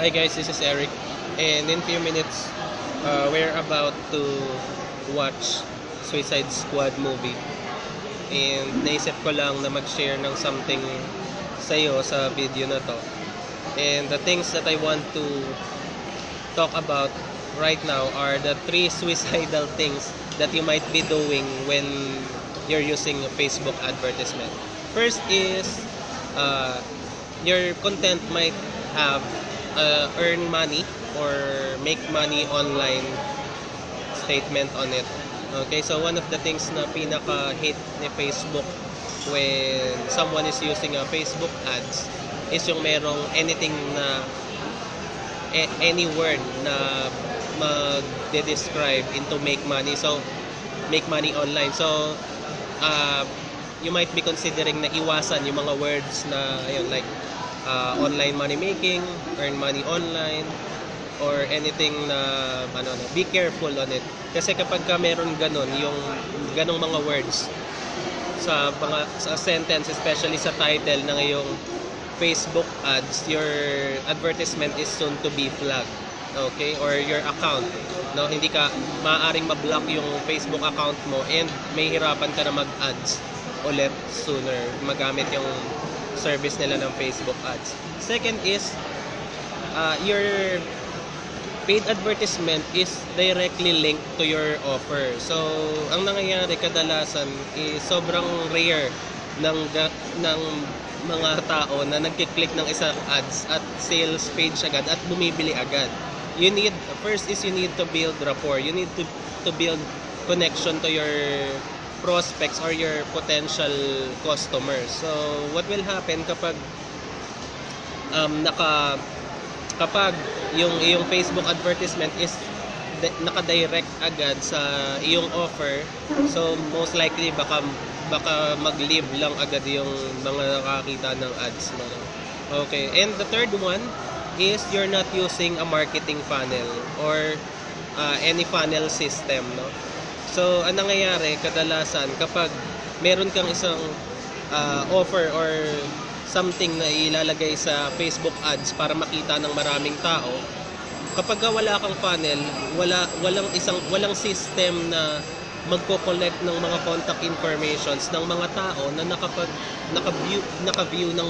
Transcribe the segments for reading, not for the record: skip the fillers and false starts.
Hi guys, this is Eric, and in few minutes, we're about to watch Suicide Squad movie. And naisip ko lang na mag-share ng something sa'yo sa video na to. And the things that I want to talk about right now are the three suicidal things that you might be doing when you're using a Facebook advertisement. First is, your content might have earn money or make money online statement on it. Okay, so one of the things na pinaka-hate ni Facebook when someone is using a Facebook ads is yung merong anything na any word na mag-describe into make money. So, make money online. So, you might be considering na iwasan yung mga words na ayun, like online money making, earn money online, or anything na be careful on it. Kasi kapag ka meron ganun, yung ganong mga words sa sentence, especially sa title ng iyong Facebook ads, your advertisement is soon to be flagged. Okay, or your account, no, hindi ka maaaring ma-block yung Facebook account mo and may hirapan ka na mag-ads ulit sooner magamit yung service nila ng Facebook ads. Second is your paid advertisement is directly linked to your offer. So ang nangyayari kadalasan is sobrang rare ng mga tao na nagki-click ng isang ads at sales page agad at bumibili agad. First is you need to build rapport. You need to build connection to your prospects or your potential customers. So what will happen kapag kapag yung Facebook advertisement is naka-direct agad sa iyong offer, so most likely baka mag-leave lang agad yung mga nakakita ng ads mo. Okay, and the third one is you're not using a marketing funnel or any funnel system, no? So ang nangyayari kadalasan kapag meron kang isang offer or something na ilalagay sa Facebook ads para makita ng maraming tao, kapag wala kang funnel, walang system na magko-collect ng mga contact informations ng mga tao na naka-view ng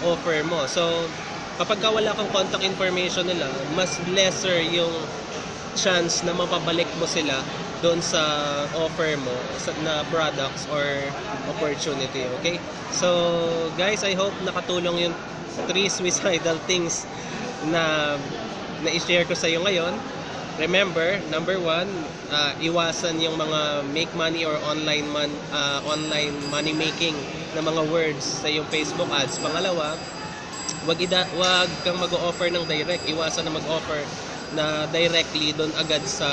offer mo. So kapag wala kang contact information nila, mas lesser yung chance na mapabalik mo sila doon sa offer mo na products or opportunity. Okay? So guys, I hope nakatulong yung 3 suicidal things na i-share ko sa iyo ngayon. Remember, number 1, iwasan yung mga make money or online money making na mga words sa yung Facebook ads. Pangalawa, wag kang mag-offer ng direct. Iwasan na mag-offer na directly doon agad sa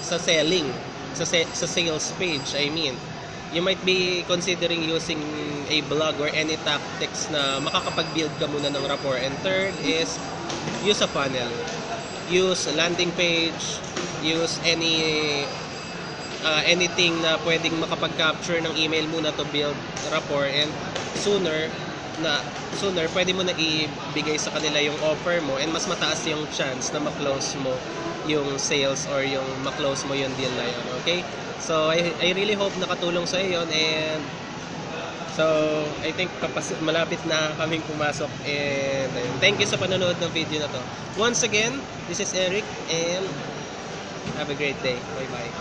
selling, sa sales page. I mean, you might be considering using a blog or any tactics na makakapag-build ka muna ng rapport. And third is use a funnel. Use a landing page, use anything na pwedeng makapag-capture ng email muna to build rapport, and sooner pwede mo na ibigay sa kanila yung offer mo and mas mataas yung chance na ma-close mo yung sales or yung ma-close mo yung deal na yun. Okay? So I really hope nakatulong sa iyo, and so I think malapit na kaming pumasok, and thank you sa panonood ng video na to. Once again, this is Eric, and have a great day. Bye bye.